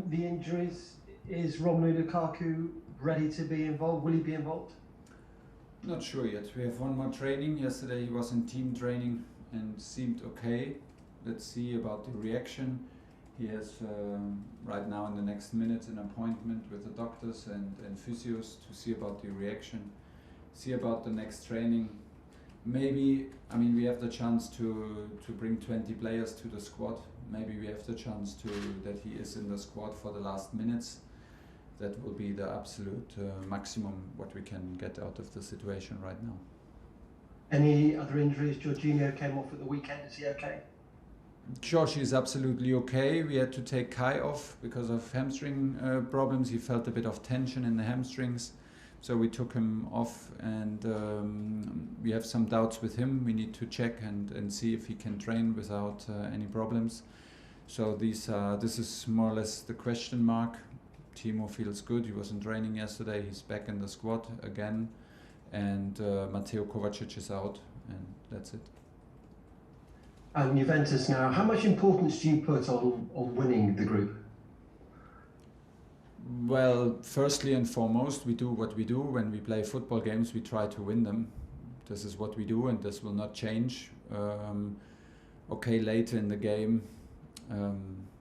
the injuries, is Romelu Lukaku ready to be involved? Will he be involved? Not sure yet. We have one more training. Yesterday he was in team training and seemed okay. Let's see about the reaction. He has right now in the next minutes an appointment with the doctors and physios to see about the reaction, see about the next training. Maybe, I mean, we have the chance to bring 20 players to the squad. Maybe we have the chance that he is in the squad for the last minutes. That will be the absolute maximum what we can get out of the situation right now. Any other injuries? Jorginho came off at the weekend. Is he okay? George is absolutely okay. We had to take Kai off because of hamstring problems. He felt a bit of tension in the hamstrings. So we took him off, and we have some doubts with him. We need to check and see if he can train without any problems. So this is more or less the question mark. Timo feels good. He was in training yesterday. He's back in the squad again. And Mateo Kovacic is out, and that's it. And Juventus now, how much importance do you put on winning the group? Well, firstly and foremost, we do what we do. When we play football games, we try to win them. This is what we do, and this will not change. Okay, later in the game,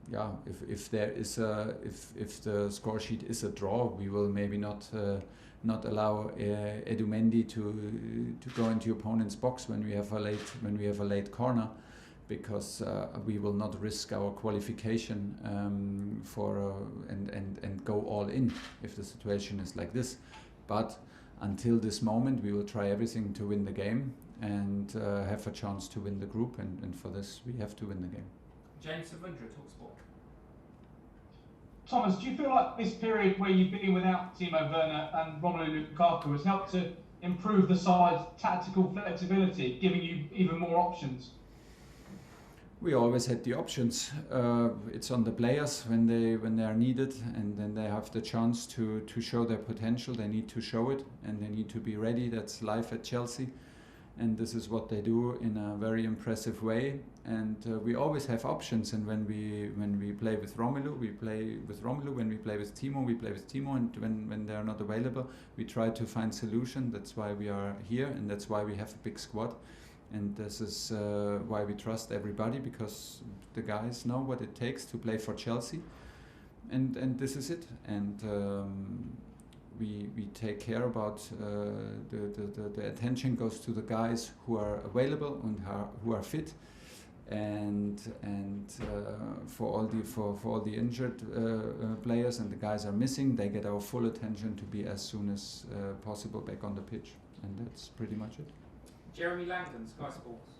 yeah, if there is if the score sheet is a draw, we will maybe not allow Edumendi to go into opponent's box when we have a late corner, because we will not risk our qualification and go all in if the situation is like this. But until this moment, we will try everything to win the game and have a chance to win the group, and for this we have to win the game. James Savundra, Talk Sport. Thomas, do you feel like this period where you've been without Timo Werner and Romelu Lukaku has helped to improve the side's tactical flexibility, giving you even more options? We always had the options. It's on the players when they are needed, and then they have the chance to show their potential. They need to show it, and they need to be ready. That's life at Chelsea, and this is what they do in a very impressive way. And we always have options. And when we play with Romelu, we play with Romelu. When we play with Timo, we play with Timo. And when they are not available, we try to find solution. That's why we are here, and that's why we have a big squad. And this is why we trust everybody, because the guys know what it takes to play for Chelsea, and this is it. And we take care about the attention goes to the guys who are available and who are fit, and for all the injured players and the guys are missing, they get our full attention to be as soon as possible back on the pitch, and that's pretty much it. Jeremy Langdon, Sky Sports.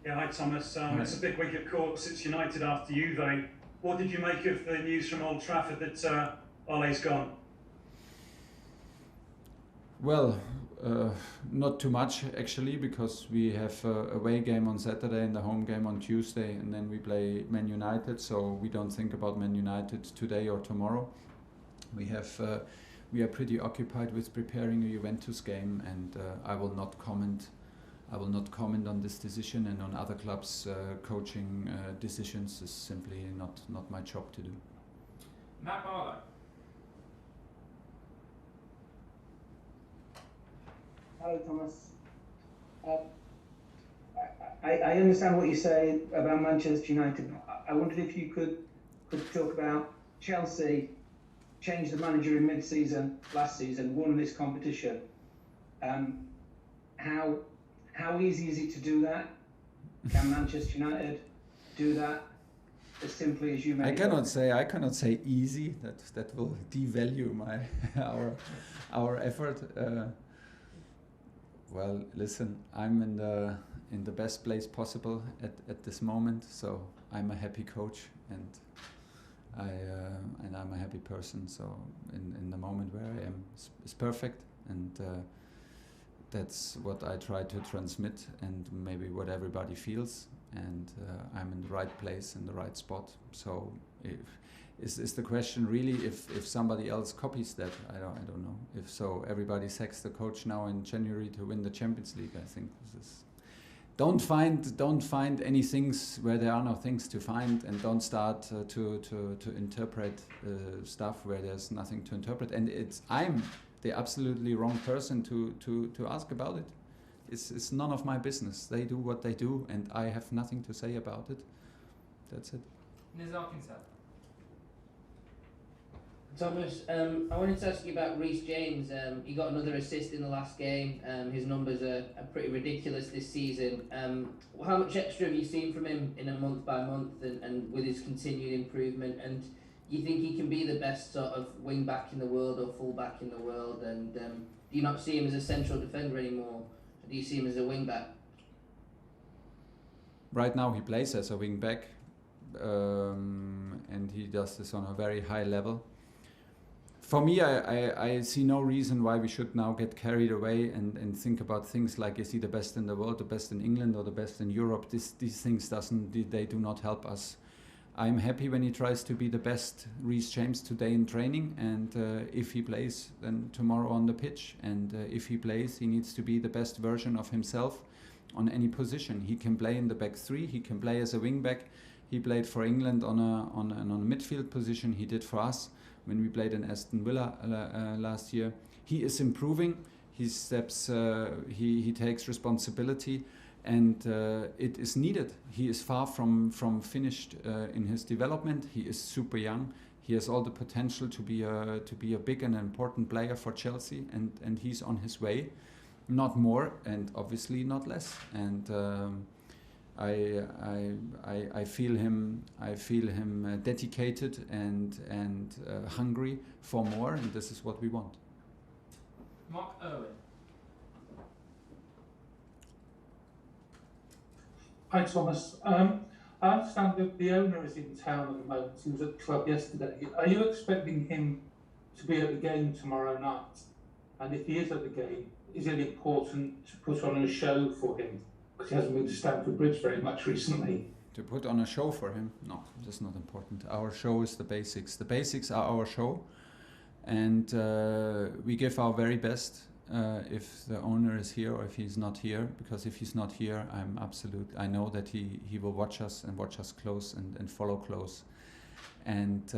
Yeah, hi Thomas. It's a big week, of course. It's United after Juve. What did you make of the news from Old Trafford that Ole's gone? Well, not too much actually, because we have a away game on Saturday and the home game on Tuesday, and then we play Man United. So we don't think about Man United today or tomorrow. We are pretty occupied with preparing a Juventus game, and I will not comment on this decision, and on other clubs' coaching decisions. Is simply not my job to do. Matt Barlow. Hello, Thomas. I understand what you say about Manchester United. I wondered if you could talk about Chelsea. Changed the manager in mid-season last season, won this competition. How easy is it to do that? Can Manchester United do that as simply as you made? I cannot say easy. That will devalue our effort. Well, listen, I'm in the best place possible at this moment, so I'm a happy coach, and I'm a happy person. So in the moment where I am is perfect, and that's what I try to transmit, and maybe what everybody feels. And I'm in the right place, in the right spot. So is the question really if somebody else copies that? I don't know. If so, everybody sacks the coach now in January to win the Champions League. I think don't find any things where there are no things to find, and don't start to interpret stuff where there's nothing to interpret. And I'm the absolutely wrong person to ask about it. It's none of my business. They do what they do, and I have nothing to say about it. That's it. Thomas, I wanted to ask you about Reece James. He got another assist in the last game. His numbers are pretty ridiculous this season. How much extra have you seen from him in a month by month, and with his continued improvement? And do you think he can be the best sort of wing back in the world or full back in the world? And do you not see him as a central defender anymore? Do you see him as a wing back? Right now he plays as a wing back, and he does this on a very high level. For me, I see no reason why we should now get carried away and think about things like, is he the best in the world, the best in England, or the best in Europe? These things they do not help us. I'm happy when he tries to be the best Reece James today in training, and if he plays, then tomorrow on the pitch. And if he plays, he needs to be the best version of himself on any position. He can play in the back three, he can play as a wing back. He played for England on a midfield position. He did for us when we played in Aston Villa last year. He is improving. He steps. He takes responsibility, and it is needed. He is far from finished in his development. He is super young. He has all the potential to be a big and important player for Chelsea, and he's on his way. Not more, and obviously not less. And I feel him. I feel him dedicated and hungry for more, and this is what we want. Mark Irwin. Hi Thomas. I understand that the owner is in town at the moment. He was at the club yesterday. Are you expecting him to be at the game tomorrow night? And if he is at the game, is it important to put on a show for him? Because he hasn't been to Stamford Bridge very much recently. To put on a show for him? No, that's not important. Our show is the basics. The basics are our show, and we give our very best if the owner is here or if he's not here. Because if he's not here, I know that he will watch us and watch us close and follow close. And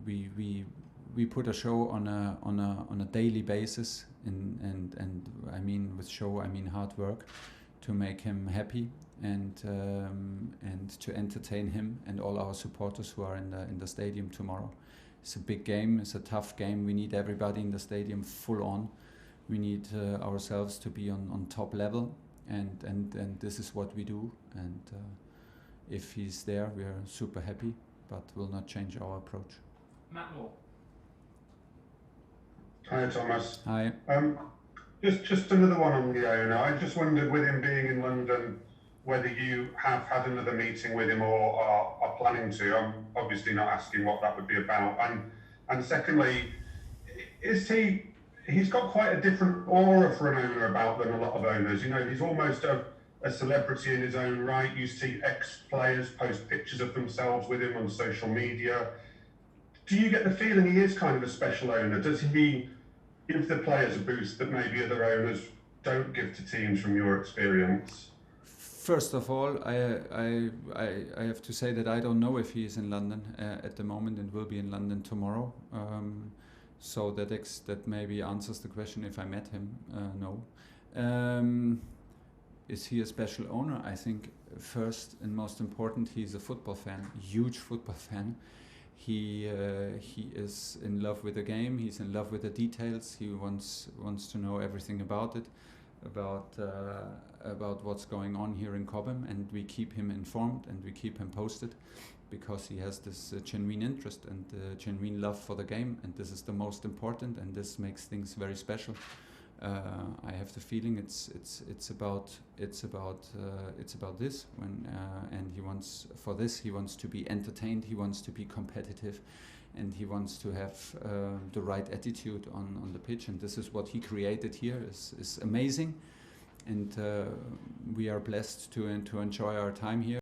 we put a show on a daily basis, and I mean with show I mean hard work, to make him happy and to entertain him and all our supporters who are in the stadium tomorrow. It's a big game. It's a tough game. We need everybody in the stadium full on. We need ourselves to be on top level, and this is what we do. And if he's there, we are super happy, but will not change our approach. Matt Moore. Hi Thomas. Hi. Just another one on the owner. I just wondered, with him being in London, whether you have had another meeting with him or are planning to. I'm obviously not asking what that would be about. And secondly, he's got quite a different aura for an owner about than a lot of owners. You know, he's almost a celebrity in his own right. You see ex-players post pictures of themselves with him on social media. Do you get the feeling he is kind of a special owner? Does he give the players a boost that maybe other owners don't give to teams from your experience? First of all, I have to say that I don't know if he is in London at the moment and will be in London tomorrow. So that maybe answers the question if I met him. No. Is he a special owner? I think first and most important, he's a football fan, huge football fan. He is in love with the game. He's in love with the details. He wants to know everything about it, about what's going on here in Cobham, and we keep him informed and we keep him posted, because he has this genuine interest and genuine love for the game, and this is the most important, and this makes things very special. I have the feeling it's about this, and he wants to be entertained, he wants to be competitive, and he wants to have the right attitude on the pitch, and this is what he created here. Is amazing, and we are blessed to enjoy our time here.